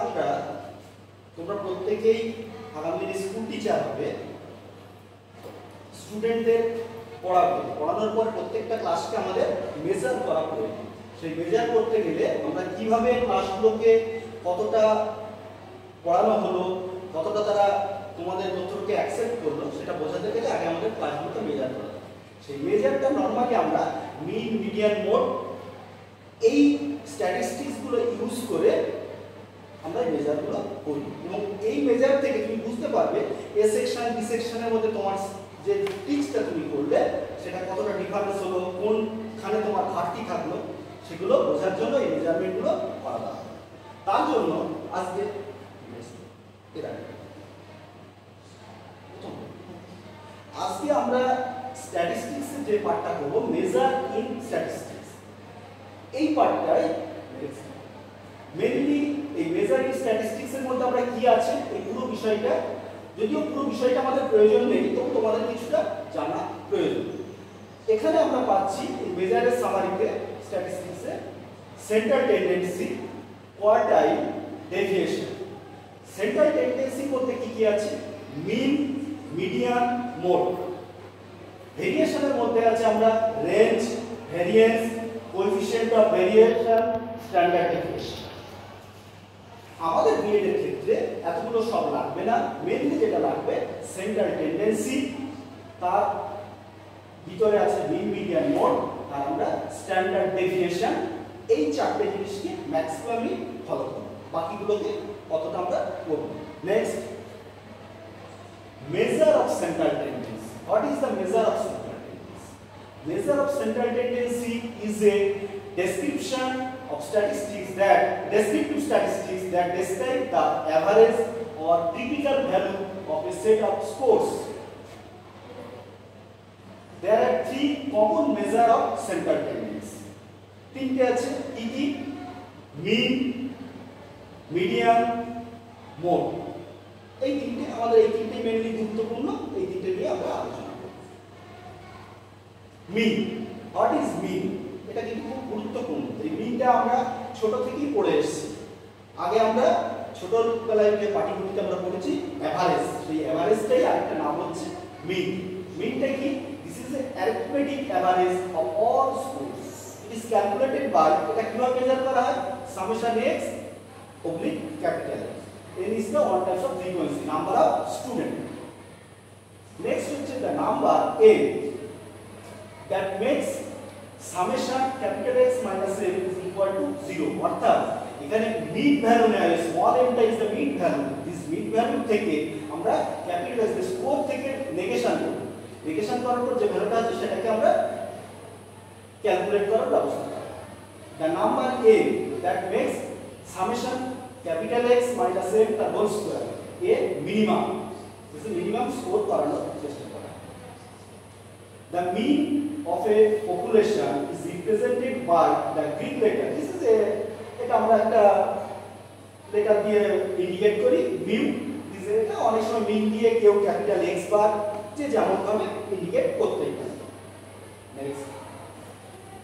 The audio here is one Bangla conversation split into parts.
আমরা তোমরা প্রত্যেকেই আগামী দিনে স্কুল টিচার হবে, স্টুডেন্টদের পড়ানোর পর প্রত্যেকটা ক্লাসকে আমাদের মেজার করা প্রয়োজন। সেই মেজার করতে গেলে আমরা কিভাবে ক্লাসগুলোকে কতটা পড়ানো হলো, কতটা তারা তোমাদের তথ্যকে অ্যাকসেপ্ট করলো, সেটা বোঝাতে গেলে আগে আমাদের ক্লাসগুলোকে মেজার করা। সেই মেজারটা নর্মালি আমরা মিন, মিডিয়ান, মোড এই স্ট্যাটিস্টিক্সগুলো ইউজ করে আমরা এই মেজারগুলো করি। এবং এই মেজার থেকে তুমি বুঝতে পারবে এ সেকশন বি সেকশনের মধ্যে তোমার যে টিচটা তুমি করলে সেটা কতটা ডিফারেন্স হলো, কোনখানে তোমার ঘাটতি থাকলো, সেগুলো বোঝার জন্য এই মেজারমেন্টগুলো করা হয়। তার জন্য আজকে আমরা স্ট্যাটিস্টিক্সের যে পার্টটা করব, মেজার ইন স্ট্যাটিস্টিক্স, এই পার্টটাই মেইনলি এই মেজার ইন স্ট্যাটিস্টিক্সের মধ্যে আমরা কি আছে এই পুরো বিষয়টা, যদিও পুরো বিষয়টা আমাদের প্রয়োজন নেই, তবু তোমাদের কিছুটা জানা প্রয়োজন। এখানে আমরা পাচ্ছি এই মেজারের সামারিতে স্ট্যাটিস্টিক্সে central tendency, quartile, deviation. Central tendency বলতে কি কি আছে? মিন, মিডিয়ান, মোড। ভেরিয়েশনের মধ্যে আছে আমরা range, variance, coefficient of variation, standard deviation. আমাদের বিএড এর ক্ষেত্রে এতগুলো সব লাগবে না, মেইনলি যেটা লাগবে সেন্ট্রাল টেন্ডেন্সি, তার ভিতরে আছে মিন, মিডিয়ান, মোড, আর আমরা স্ট্যান্ডার্ড ডেভিয়েশন। এই চারটে জিনিসকে ম্যাক্সিমামই ফলো করব, বাকিগুলোকে কতটা আমরা করব। Next, measure of central tendency. What is the measure of central tendency? Measure of central tendency is a description of statistics that descriptive statistics that describe the average or typical value of a set of scores. There are three common measure of central tendency. তিনটে আছে কি কি? মিন, মিডিয়ান, মোড। এই তিনটে আমাদের এই তিনটে মেইনলি গুরুত্বপূর্ণ, এই তিনটে নিয়ে আমরা আলোচনা করব। মিন, হোয়াট ইজ মিন? এটা কিন্তু খুব গুরুত্বপূর্ণ। এই মিনটা আমরা ছোট থেকেই পড়ে এসেছি। আগে আমরা ছোটবেলায় যে পাটিগণিতে আমরা পড়েছি এভারেজ, সেই এভারেজটাই আরেকটা নাম হচ্ছে মিন। মিনটা কি? This is a arithmetic average of all scores. It is calculated by, এটা কিভাবে মেজার করা হয়? Summation x oblique capital X. N is the one type of frequency, number of student. Next হচ্ছে the number n that makes summation capital X minus n is equal to 0. অর্থাৎ এখানে মিড ভ্যালু নেওয়া হয়, স্মল m টা is the mid value. This mid value থেকে আমরা ক্যাপিটাল X স্কোর থেকে নেগেশন করব। নেগেশন করার পর যে ভ্যালুটা আছে সেটাকে আমরা ক্যালকুলেট করার ব্যবস্থা করব। The number n that makes summation capital X minus m the whole square a minimum, this is minimum score করানোর চেষ্টা করা। The mean of a population is represented by the Greek letter. This is a, এটা আমরা একটা লেটার দিয়ে ইন্ডিকেট করি মিউ। দিস এটা অনেক সময় মিন দিয়ে কেউ ক্যাপিটাল X বার যে যেমন ভাবে ইন্ডিকেট করতেই পারে। নেক্সট,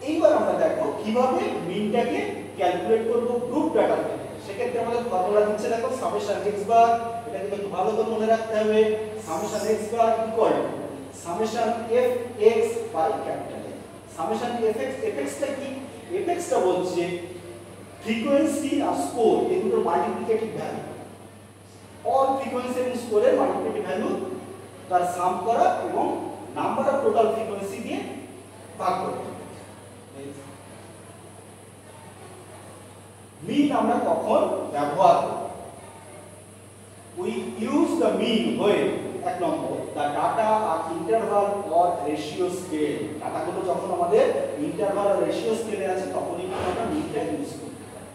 এইবার আমরা দেখো কিভাবে মিনটাকে ক্যালকুলেট করব গ্রুপ ডাটা থেকে। সেক্ষেত্রে আমাদের ফর্মুলা দিচ্ছে দেখো সামেশন x বার, এটা কিন্তু একটু ভালো করে মনে রাখতে হবে। Summation x bar equal to summation fx by capital X। Summation fx, fx টা কি? fx টা বলছে ফ্রিকোয়েন্সি আর স্কোর এই দুটোর মাল্টিপ্লিকেটিভ ভ্যালু। অল ফ্রিকোয়েন্সি এবং স্কোরের মাল্টিপ্লিকেটিভ ভ্যালু তার সাম করা এবং নাম্বার অফ টোটাল ফ্রিকোয়েন্সি দিয়ে ভাগ করতে হবে। মিন আমরা কখন ব্যবহার করব? we use the mean when, এক নম্বর, the data are interval or ratio scale. ডাটাগুলো যখন আমাদের ইন্টারভাল আর রেশিও স্কেলে আছে তখনই আমরা মিনটা ইউজ করতে পারি।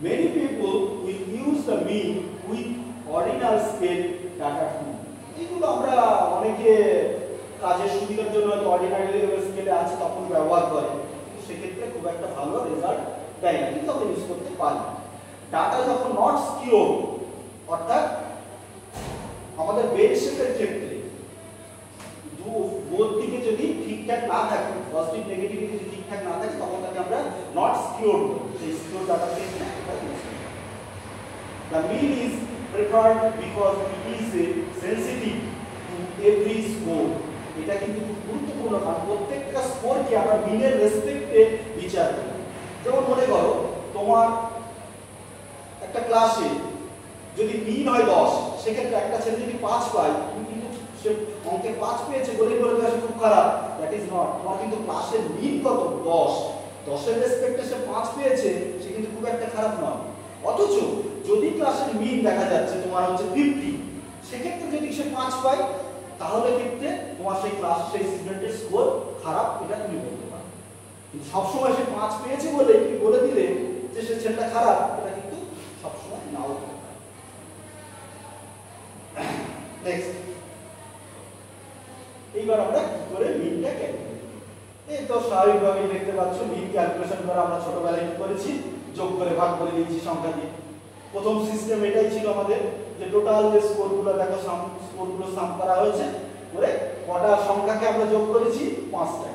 many people will use the mean with ordinal scale data too. এগুলো আমরা অনেকে কাজের সুবিধার জন্য অর্ডিনারি স্কেলে আছে তখন ব্যবহার করে, কিন্তু সেক্ষেত্রে খুব একটা ভালো রেজাল্ট দেয় না, কিন্তু আমরা ইউজ করতে পারি। ডাটা যখন নট স্কিউর, অর্থাৎ আমাদের বেড শেপের ক্ষেত্রে বোথ দিকে যদি ঠিকঠাক না থাকে, পজিটিভ নেগেটিভ যদি ঠিকঠাক না থাকে, তখন তাকে আমরা নট স্কিউর বলি। সেই স্কিউর ডাটাকে The mean is preferred because it is sensitive to every score. এটা কিন্তু খুব গুরুত্বপূর্ণ কারণ প্রত্যেকটা স্কোরকে আমরা মিনের রেসপেক্টে বিচার করি। যেমন মনে করো তোমার একটা ক্লাসে যদি মিন হয় 10, সেক্ষেত্রে একটা ছেলে যদি 5 পায়, তুমি কিন্তু সে অঙ্কে 5 পেয়েছে বলেই বলে দেওয়া খুব খারাপ, দ্যাট ইজ নট। তোমার কিন্তু ক্লাসের মিন কত 10, 10 এর রেসপেক্টে সে 5 পেয়েছে, সে কিন্তু খুব একটা খারাপ নয়। অথচ যদি ক্লাসের মিন দেখা যাচ্ছে তোমার হচ্ছে 50, সেক্ষেত্রে যদি সে 5 পায়, তাহলে ক্ষেত্রে তোমার সেই ক্লাস সেই স্টুডেন্টের স্কোর খারাপ, এটা তুমি বলতে পারো। কিন্তু সবসময় সে 5 পেয়েছে বলে তুমি বলে দিলে যে সে ছেলেটা খারাপ, এটা কিন্তু সবসময় নাও হতে পারে। নেক্সট, এইবার আমরা কি করে মিনটা ক্যালকুলেট করি? এই তো স্বাভাবিকভাবেই দেখতে পাচ্ছ মিন ক্যালকুলেশন করা আমরা ছোটবেলায় কি করেছি, যোগ করে ভাগ করে দিয়েছি সংখ্যা দিয়ে। প্রথম সিস্টেম এটাই ছিল আমাদের, যে টোটাল যে স্কোরগুলো দেখো স্কোরগুলো সাম করা হয়েছে, করে কটা সংখ্যাকে আমরা যোগ করেছি 5টা,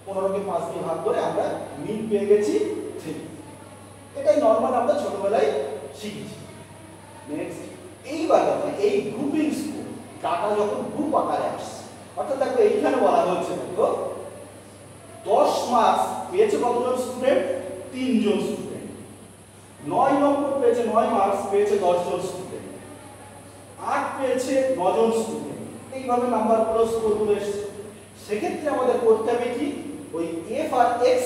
15কে 5 দিয়ে ভাগ করে আমরা মিন পেয়ে গেছি 3। এটাই নরমাল আমরা ছোটবেলায় শিখেছি। নেক্সট, এইবার দেখো এই গ্রুপিং স্কোর ডাটা যখন গ্রুপ আকারে আসছে, অর্থাৎ দেখো এইখানে বলা হচ্ছে দেখো 10 মার্কস পেয়েছে কতজন স্টুডেন্ট, 3 জন স্টুডেন্ট। 9 নম্বর পেয়েছে 9 মার্কস পেয়েছে 10 জন স্টুডেন্ট। 8 পেয়েছে 9 জন স্টুডেন্ট। এইভাবে নাম্বারগুলো স্কোরগুলো এসেছে। সেক্ষেত্রে আমাদের করতে হবে কি, ওই f আর x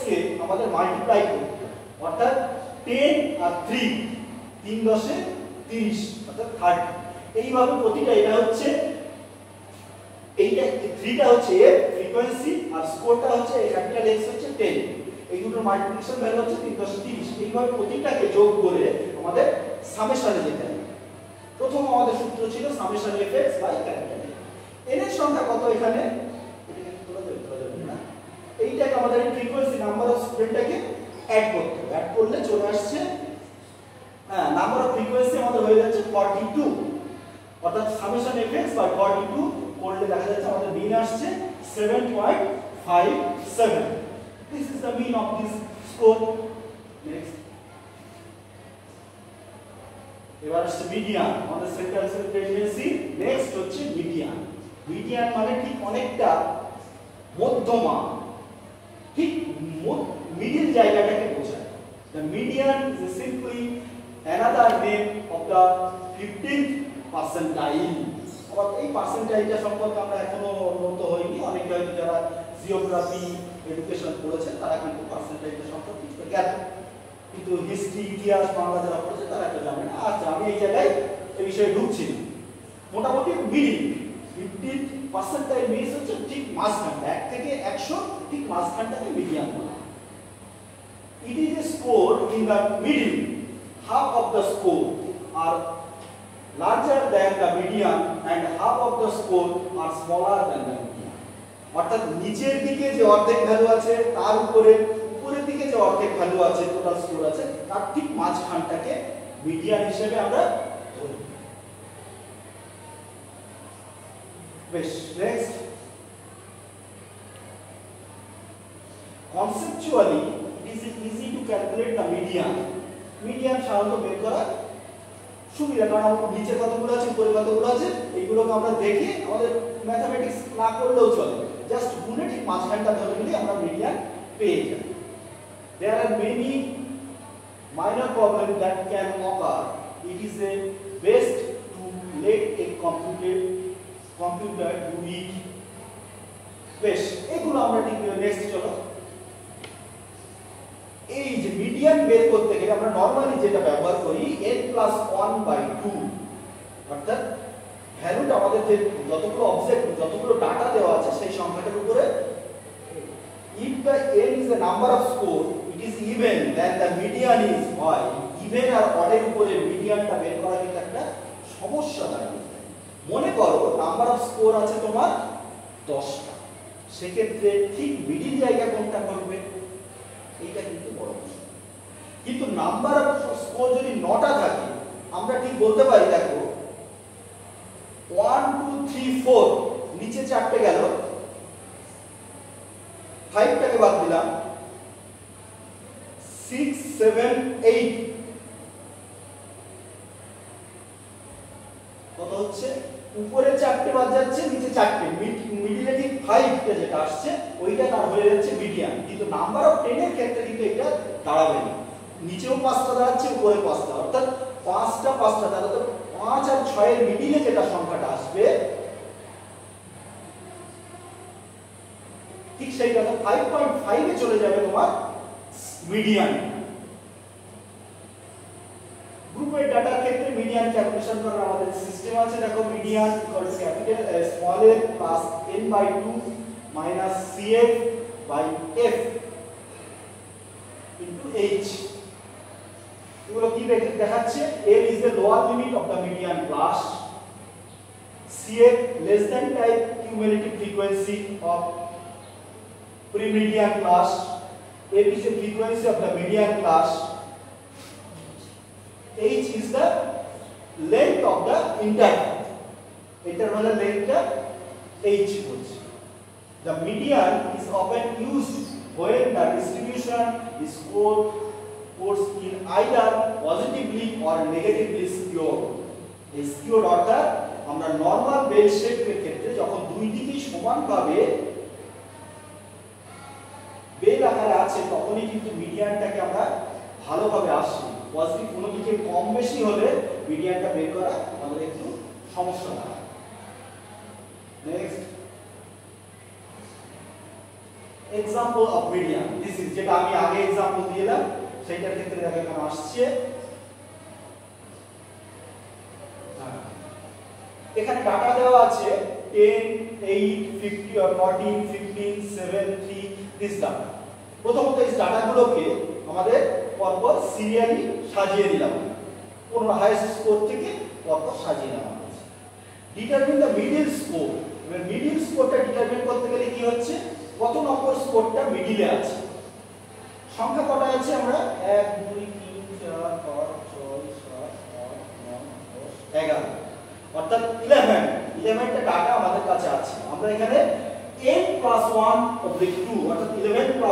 কে আমাদের মাল্টিপ্লাই করতে হবে, অর্থাৎ 10 আর 3, 3 10 30, অর্থাৎ 30। এইভাবে প্রতিটা, এটা হচ্ছে এইটা 3টা হচ্ছে f ফ্রিকোয়েন্সি, আর স্কোরটা হচ্ছে ক্যাপিটাল X হচ্ছে 10। এই দুটোর মাল্টিপ্লিকেশন ভ্যালু হচ্ছে 3 10 30। এইভাবে প্রতিটাকে যোগ করে আমাদের সামেশনে যেতে হবে। প্রথম আমাদের সূত্র ছিল summation fx by capital A। n এর সংখ্যা কত এখানে, এটাকে তোলা যাবে না, এইটাকে আমাদের ফ্রিকোয়েন্সি নাম্বার অফ স্টুডেন্টটাকে অ্যাড করতে হবে। অ্যাড করলে চলে আসছে, হ্যাঁ, নাম্বার অফ ফ্রিকোয়েন্সি আমাদের হয়ে যাচ্ছে 42, অর্থাৎ সামেশন fx বাই 42 করলে দেখা যাচ্ছে আমাদের মিন আসছে 7.57। This is the mean of this score. Next, এবার আসছে মিডিয়ান, আমাদের সেন্ট্রাল টেন্ডেন্সি। নেক্সট হচ্ছে মিডিয়ান। মিডিয়ান মানে ঠিক অনেকটা মধ্যমা, ঠিক মিডল জায়গাটাকে বোঝায়। The median is simply another name of the 15th percentile. আবার এই পার্সেন্টাইলটা সম্পর্কে আমরা এখনো উন্নত হইনি। অনেকে হয়তো যারা জিওগ্রাফি এডুকেশন পড়েছে তারা কিন্তু পার্সেন্টাইলটা সম্পর্কে জ্ঞাত, কিন্তু হিস্ট্রি ইতিহাস বাংলা যারা পড়েছে তারা এটা জানে না। আচ্ছা, আমি এই জায়গায় এই বিষয়ে ঢুকছি। মোটামুটি মিডিল 15th percentile মিনস হচ্ছে ঠিক মাঝখান, 1 থেকে 100 ঠিক মাঝখানটাকে মিডিয়ান বলা। It is a score in the middle. Half of the score are larger than the median and half of the score are smaller than the median. অর্থাৎ নিচের দিকে যে অর্ধেক ভ্যালু আছে তার উপরের দিকে যে অর্ধেক ভ্যালু আছে, টোটাল স্কোর আছে, তার ঠিক মাঝখানটাকে মিডিয়ান হিসেবে আমরা ধরি। বেশ, next, conceptually it is easy to calculate the median. Median সাধারণত বের করা সুবিধা, কারণ আমাদের নিচে কতগুলো আছে উপরে কতগুলো আছে এইগুলোকে আমরা দেখে আমাদের ম্যাথমেটিক্স না করলেও চলে, জাস্ট গুণে ঠিক মাঝখানটা ধরে নিলে আমরা মিডিয়ান পেয়ে যাই। There are many minor problems that can occur. It is a best to let a computer do it. বেশ, এগুলো আমরা ঠিক নেক্সট চলো। এই যে মিডিয়ান বের করতে গেলে আমরা নরমালি যেটা ব্যবহার করি n+1/2, অর্থাৎ ভ্যালুটা আমাদের যে যতগুলো অবজেক্ট যতগুলো ডাটা দেওয়া আছে সেই সংখ্যাটার উপরে, if the n is the number of score it is even then the median is odd. Even আর অডের উপরে মিডিয়ানটা বের করা কিন্তু একটা সমস্যা দাঁড়ায়। মনে করো নাম্বার অফ স্কোর আছে তোমার 10টা, সেক্ষেত্রে ঠিক মিডিল জায়গা কোনটা করবে, এইটা কিন্তু বড় প্রশ্ন। কিন্তু নাম্বার অফ স্কোর যদি 9টা থাকে আমরা ঠিক বলতে পারি, দেখো 1 2 3 4, নিচে 4টে গেল, 5টাকে বাদ দিলাম, 6 7 8 কত হচ্ছে উপরে 4টে বাদ যাচ্ছে নিচে 4টে মিডিলে ঠিক 5 টা যেটা আসছে ওইটা তার হয়ে যাচ্ছে মিডিয়ান কিন্তু নাম্বার অফ 10 এর ক্ষেত্রে কিন্তু এটা দাঁড়াবে না নিচেও 5টা দাঁড়াচ্ছে উপরে 5টা অর্থাৎ 5টা তাহলে তো 5 আর 6 এর মিডিলে যেটা সংখ্যাটা আসবে ঠিক সেইটা 5.5 এ চলে যাবে তোমার মিডিয়ান গ্রুপের ডাটার ক্ষেত্রে মিডিয়ান ক্যালকুলেশন করার আমাদের সিস্টেম আছে দেখো median equal to capital small a plus n/2 minus cf by f into h এগুলো কি দেখাচ্ছে m is the lower limit of the median class cf less than type cumulative frequency of pre-median class f is the frequency of the median class h is the length of the interval interval length h বলছে the median is often used when the distribution is scored in either positively or negatively skewed এই skewed অর্থাৎ আমরা নরমাল বেল শেপের ক্ষেত্রে যখন দুই দিকেই সমানভাবে বেল আকারে আছে তখনই কিন্তু মিডিয়ানটাকে আমরা ভালোভাবে আসি পজিটিভ কোনো দিকে কম বেশি হলে মিডিয়ানটা বের করা আমাদের একটু সমস্যা হয় next example of median this is যেটা আমি আগে एग्जांपल দিয়েলাম সেইটার ক্ষেত্রে দেখো এখানে আসছে এখানে ডাটা দেওয়া আছে 10 8 50 14 15 7 3 দিস ডাটা প্রথমত এই ডাটাগুলোকে আমাদের পরপর সিরিয়ালি সাজিয়ে দিলাম কোন হাইয়েস্ট স্কোর থেকে পরপর সাজিয়ে নেওয়া হয়েছে ডিটারমিন দ্য মিডল স্কোর এবার মিডল স্কোরটা ডিটারমিন করতে গেলে কি হচ্ছে কত নম্বর স্কোরটা মিডলে আছে সংখ্যা কটা আছে আমরা 1 2 3 4 5 6 7 8 9 10 11 অর্থাৎ 11টা ডাটা আমাদের কাছে আছে আমরা এখানে n + 1/2 অর্থাৎ 11 +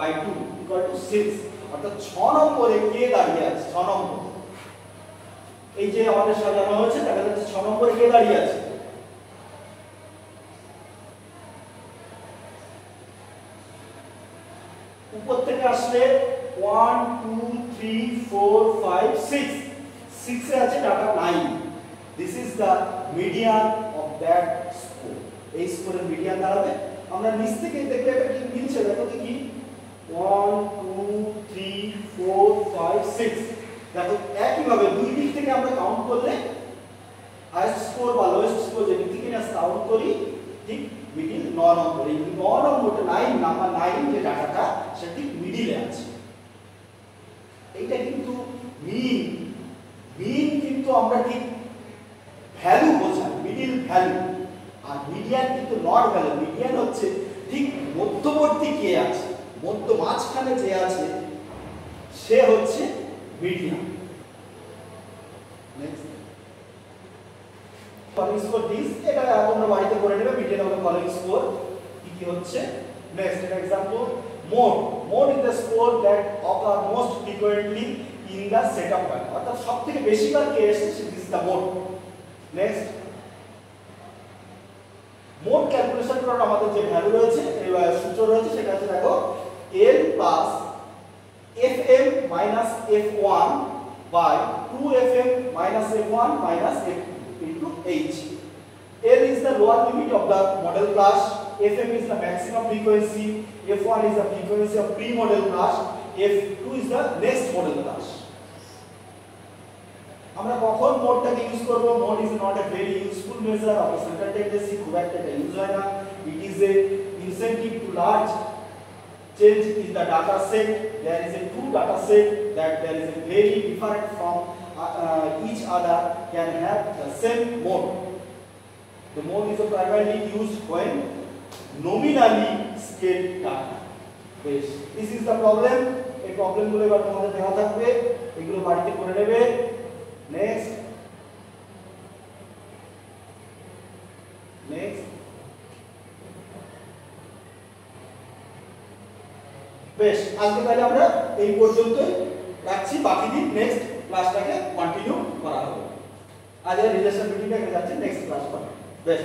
1/2 = 6 অর্থাৎ 6 নম্বরে কে দাঁড়িয়ে আছে 6 নম্বর এই যে আমাদের সাজানো হয়েছে দেখা যাচ্ছে 6 নম্বরে কে দাঁড়িয়ে আছে উপর থেকে আসলে 1 2 3 4 5 6 6 এ আছে data 9 this is the median of that score এই স্কোরের মিডিয়ান দাঁড়াবে আমরা নিচ থেকে দেখলে এটা কি মিলছে দেখো কি 1 2 3 4 5 6 দেখো একই ভাবে দুই দিক থেকে আমরা কাউন্ট করলে হাইয়েস্ট স্কোর বা লোয়েস্ট স্কোর যে দিক থেকে না কাউন্ট করি ঠিক মিডিল 9 নম্বর এই 9 নম্বরটা 9 নাম্বার 9 যে ডাটাটা সেটা ঠিক মিডিলে আছে এইটা কিন্তু মিন কিন্তু আমরা ঠিক ভ্যালু বোঝাই মিডিল ভ্যালু আর মিডিয়ান কিন্তু নট ভ্যালু মিডিয়ান হচ্ছে ঠিক মধ্যবর্তী কে আছে মধ্য মাঝখানে যে আছে সে হচ্ছে median next calling score this এটা তোমরা বাড়িতে করে নেবে মিডিয়ান অফ কলিং স্কোর কি হচ্ছে নেক্সট একটা example mode is the score that occur most frequently in the setup time অর্থাৎ সবথেকে বেশিবার কে এসেছে this the mode next mode calculation করার আমাদের যে ভ্যালু রয়েছে এই সূত্র রয়েছে সেটা হচ্ছে দেখো l plus fm minus f1 by 2fm minus f1 minus f2 into h l is the lower limit of the model class fm is the maximum frequency f1 is the frequency of pre-model class f2 is the next model class আমরা কখন মোডটাকে ইউজ করব mode is not a very useful measure of centre tendency খুব একটা ইউজ হয় না it is a insensitive to large change in the data set there is a two data set that there is a very different from each other can have the same mode the mode is primarily used when nominally scaled data this is the problem এই প্রবলেমগুলো এবার তোমাদের দেওয়া থাকবে এগুলো বাড়িতে করে নেবে next বেশ, আজকে তাহলে আমরা এই পর্যন্তই রাখছি, বাকি দিন নেক্সট ক্লাসটাকে কন্টিনিউ করা হবে। আজ রিলেশন বিটুইন যাচ্ছে নেক্সট ক্লাস। বেশ।